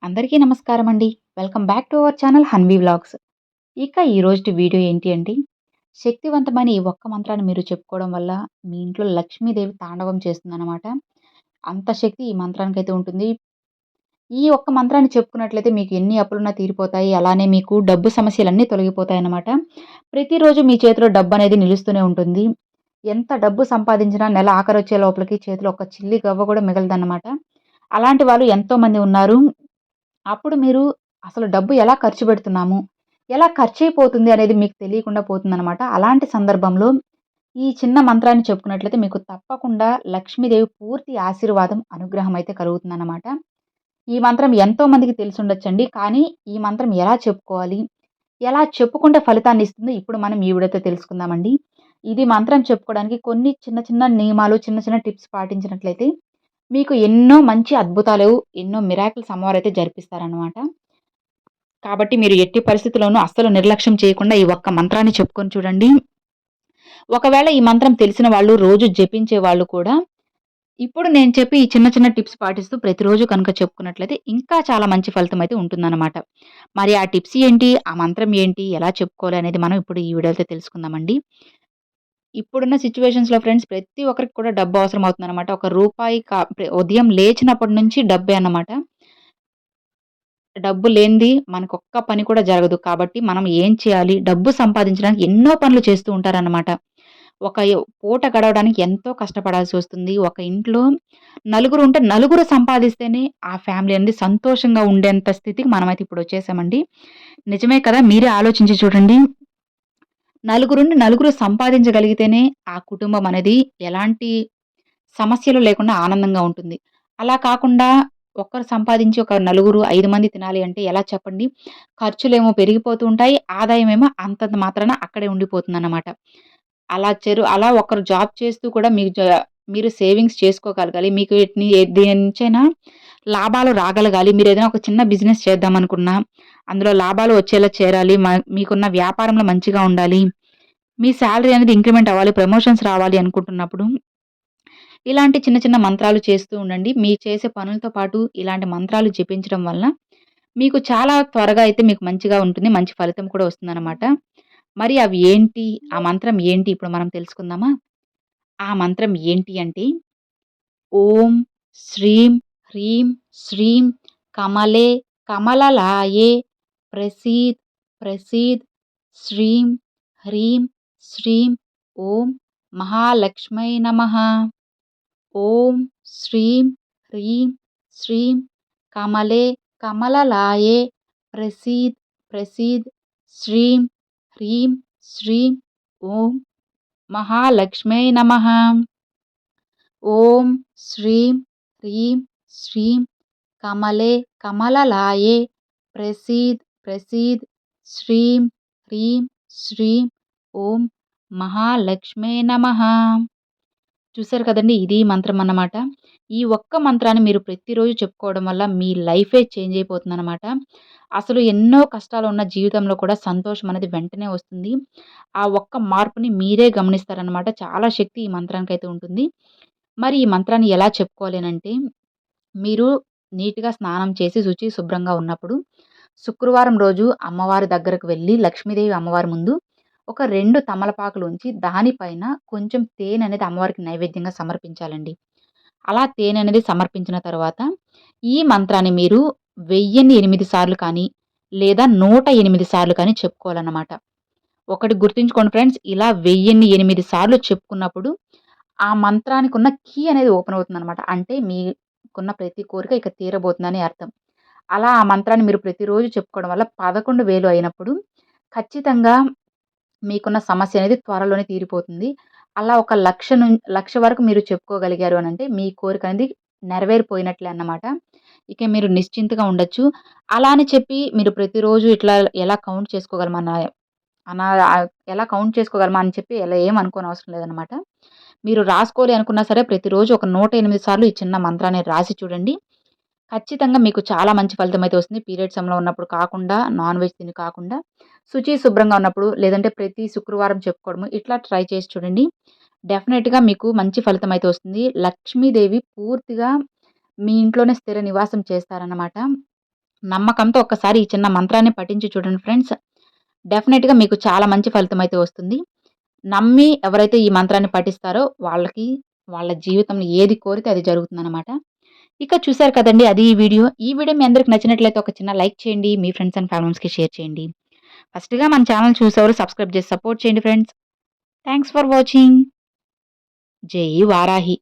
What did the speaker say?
అందరికీ నమస్కారం అండి. Welcome back to our channel Hanvi vlogs. ఇక ఈరోజుటి వీడియో ఏంటి అంటే, శక్తివంతమైన ఈ ఒక్క మంత్రాన్ని మీరు చెప్పుకోవడం వల్ల మీ ఇంట్లో లక్ష్మీదేవి తాండవం చేస్తుందనమాట. అంత శక్తి ఈ మంత్రానికైతే ఉంటుంది. ఈ ఒక్క మంత్రాన్ని చెప్పుకున్నట్లయితే మీకు ఎన్ని అప్పులున్నా తీరిపోతాయి. అలానే మీకు డబ్బు సమస్యలన్నీ తొలగిపోతాయన్నమాట. ప్రతిరోజు మీ చేతిలో డబ్బనేది నిలుస్తూనే ఉంటుంది. ఎంత డబ్బు సంపాదించినా నెల ఆఖరొచ్చే లోపలికి చేతిలో ఒక చిల్లి గవ్వ కూడా మిగలదన్నమాట. అలాంటి వాళ్ళు ఎంతోమంది ఉన్నారు. అప్పుడు మీరు అసలు డబ్బు ఎలా ఖర్చు పెడుతున్నాము? ఎలా ఖర్చయిపోతుంది అనేది మీకు తెలియకుండా పోతుందనమాట. అలాంటి సందర్భంలో ఈ చిన్న మంత్రాన్ని చెప్పుకున్నట్లయితే మీకు తప్పకుండా లక్ష్మీదేవి పూర్తి ఆశీర్వాదం, అనుగ్రహం అయితే కలుగుతుందనమాట. ఈ మంత్రం ఎంతో మందికి తెలిసుండొచ్చండి. కానీ ఈ మంత్రం ఎలా చెప్పుకోవాలి? ఎలా చెప్పుకుంటే ఫలితాన్నిస్తుందో ఇప్పుడు మనం ఈ వీడియోతో తెలుసుకుందామండి. ఇది మంత్రం చెప్పుకోవడానికి కొన్ని చిన్న చిన్న నియమాలు, చిన్న చిన్న టిప్స్ పాటించినట్లయితే మీకు ఎన్నో మంచి అద్భుతాలు, ఎన్నో మిరాకిల్స్ అమ్మవారైతే జరిపిస్తారనమాట. కాబట్టి మీరు ఎట్టి పరిస్థితుల్లోనూ అస్సలు నిర్లక్ష్యం చేయకుండా ఈ ఒక్క మంత్రాన్ని చెప్పుకొని చూడండి. ఒకవేళ ఈ మంత్రం తెలిసిన వాళ్ళు, రోజు జపించే వాళ్ళు కూడా ఇప్పుడు నేను చెప్పి ఈ చిన్న చిన్న టిప్స్ పాటిస్తూ ప్రతిరోజు కనుక చెప్పుకున్నట్లయితే ఇంకా చాలా మంచి ఫలితం అయితే ఉంటుందన్నమాట. మరి ఆ టిప్స్ ఏంటి? ఆ మంత్రం ఏంటి? ఎలా చెప్పుకోవాలి అనేది మనం ఇప్పుడు ఈ వీడియోలో తెలుసుకుందామండి. ఇప్పుడున్న సిట్యుయేషన్స్‌లో ఫ్రెండ్స్ ప్రతి ఒక్కరికి కూడా డబ్బు అవసరం అవుతుందన్నమాట. ఒక రూపాయి ఉదయం లేచినప్పటి నుంచి డబ్బే అన్నమాట. డబ్బు లేనిది మనకొక్క పని కూడా జరగదు. కాబట్టి మనం ఏం చేయాలి? డబ్బు సంపాదించడానికి ఎన్నో పనులు చేస్తూ ఉంటారన్నమాట. పూట గడవడానికి ఎంతో కష్టపడాల్సి వస్తుంది. ఒక ఇంట్లో నలుగురు ఉంటే నలుగురు సంపాదిస్తేనే ఆ ఫ్యామిలీ అనేది సంతోషంగా ఉండేంత స్థితికి మనమైతే ఇప్పుడు వచ్చేసామండి. నిజమే కదా! మీరే ఆలోచించి చూడండి. నలుగురుండి నలుగురు సంపాదించగలిగితేనే ఆ కుటుంబం అనేది ఎలాంటి సమస్యలు లేకుండా ఆనందంగా ఉంటుంది. అలా కాకుండా ఒక్కరు సంపాదించి ఒక నలుగురు, 5 మంది తినాలి అంటే ఎలా చెప్పండి? ఖర్చులేమో పెరిగిపోతూ ఉంటాయి. ఆదాయమేమో అంతంత మాత్రాన అక్కడే ఉండిపోతుందన్నమాట. అలా ఒకరు జాబ్ చేస్తూ కూడా మీరు సేవింగ్స్ చేసుకోగలగాలి. మీకు దేని నుంచైనా లాభాలు రాగలగాలి. మీరేదైనా ఒక చిన్న బిజినెస్ చేద్దామనుకున్నా, అందులో లాభాలు వచ్చేలా చేరాలి. మీకున్న వ్యాపారంలో మంచిగా ఉండాలి. మీ సాలరీ అనేది ఇంక్రిమెంట్ అవ్వాలి. ప్రమోషన్స్ రావాలి అనుకుంటున్నప్పుడు ఇలాంటి చిన్న చిన్న మంత్రాలు చేస్తూ ఉండండి. మీరు చేసే పనులతో పాటు ఇలాంటి మంత్రాలు జపించడం వలన మీకు చాలా త్వరగా అయితే మీకు మంచిగా ఉంటుంది. మంచి ఫలితం కూడా వస్తుందనమాట. మరి అవి ఏంటి? ఆ మంత్రం ఏంటి? ఇప్పుడు మనం తెలుసుకుందామా? ఆ మంత్రం ఏంటి అంటే ఓం శ్రీం హ్రీం శ్రీం కమలే కమలలాయే ప్రసీద్ ప్రసీద్ శ్రీం హ్రీం శ్రీం ఓం మహాలక్ష్మై నమః. ఓం శ్రీం హ్రీం శ్రీం కమలే కమలలాయే ప్రసీద్ ప్రసీద్ శ్రీం హ్రీం శ్రీం ఓం మహాలక్ష్మై నమః. ఓం శ్రీం హ్రీం శ్రీం కమలే కమలలాయే ప్రసీద్ ప్రసీద్ శ్రీం హ్రీం శ్రీం ఓం మహాలక్ష్మై నమః. చూసారు కదండీ! ఇది మంత్రం అన్నమాట. ఈ ఒక్క మంత్రాన్ని మీరు ప్రతిరోజు చెప్పుకోవడం వల్ల మీ లైఫే చేంజ్ అయిపోతుందనమాట. అసలు ఎన్నో కష్టాలున్న జీవితంలో కూడా సంతోషం అనేది వెంటనే వస్తుంది. ఆ ఒక్క మార్పుని మీరే గమనిస్తారనమాట. చాలా శక్తి ఈ మంత్రానికైతే ఉంటుంది. మరి ఈ మంత్రాన్ని ఎలా చెప్పుకోవాలి అనంటే, మీరు నీట్‌గా స్నానం చేసి శుభ్రంగా ఉన్నప్పుడు శుక్రవారం రోజు అమ్మవారి దగ్గరకు వెళ్లి లక్ష్మీదేవి అమ్మవారి ముందు ఒక 2 తమలపాకులు ఉంచి దానిపైన కొంచెం తేనెనేది అమ్మవారికి నైవేద్యంగా సమర్పించాలండి. అలా తేనెనేది సమర్పించిన తర్వాత ఈ మంత్రాన్ని మీరు 1008 సార్లు కానీ, లేదా 108 సార్లు కానీ చెప్పుకోవాలన్నమాట. ఒకటి గుర్తుంచుకోండి ఫ్రెండ్స్. ఇలా 1008 సార్లు చెప్పుకున్నప్పుడు ఆ మంత్రానికున్న కీ అనేది ఓపెన్ అవుతుందనమాట. అంటే మీకున్న ప్రతి కోరిక ఇక తీరబోతుందని అర్థం. అలా ఆ మంత్రాన్ని మీరు ప్రతిరోజు చెప్పుకోవడం వల్ల 11,000 అయినప్పుడు ఖచ్చితంగా మీకున్న సమస్య అనేది త్వరలోనే తీరిపోతుంది. అలా ఒక 1,00,000 వరకు మీరు చెప్పుకోగలిగారు అనంటే మీ కోరిక అనేది నెరవేరిపోయినట్లే అన్నమాట. ఇక మీరు నిశ్చింతగా ఉండొచ్చు. అలా అని చెప్పి మీరు ప్రతిరోజు ఇట్లా ఎలా కౌంట్ చేసుకోగలమన్న అనా ఎలా కౌంట్ చేసుకోగలమా అని చెప్పి ఇలా ఏమి అనుకోనవసరం లేదనమాట. మీరు రాసుకోవాలి అనుకున్నా సరే ప్రతిరోజు ఒక 108 సార్లు ఈ చిన్న మంత్రాన్ని రాసి చూడండి. ఖచ్చితంగా మీకు చాలా మంచి ఫలితమైతే వస్తుంది. పీరియడ్ సమయంలో ఉన్నప్పుడు కాకుండా, నాన్ వెజ్ తిని కాకుండా, శుభ్రంగా ఉన్నప్పుడు లేదంటే ప్రతి శుక్రవారం చెప్పుకోవడము ఇట్లా ట్రై చేసి చూడండి. డెఫినిట్‌గా మీకు మంచి ఫలితమైతే వస్తుంది. లక్ష్మీదేవి పూర్తిగా మీ ఇంట్లోనే స్థిర నివాసం చేస్తారన్నమాట. నమ్మకంతో ఒక్కసారి ఈ చిన్న మంత్రాన్ని పఠించి చూడండి ఫ్రెండ్స్. డెఫినిట్‌గా మీకు చాలా మంచి ఫలితమైతే వస్తుంది. నమ్మి ఎవరైతే ఈ మంత్రాన్ని పఠిస్తారో వాళ్ళకి వాళ్ళ జీవితంలో ఏది కోరితే అది జరుగుతుందనమాట. ఇక చూసారు కదండీ! అది ఈ వీడియో. ఈ వీడియో మీ అందరికి నచ్చినట్లయితే ఒక చిన్న లైక్ చేయండి. మీ ఫ్రెండ్స్ అండ్ ఫ్యామిలీస్‌కి షేర్ చేయండి. ఫస్ట్‌గా మన ఛానెల్ చూసేవారు సబ్స్క్రైబ్ చేసి సపోర్ట్ చేయండి ఫ్రెండ్స్. Thanks for watching. జై వారాహి!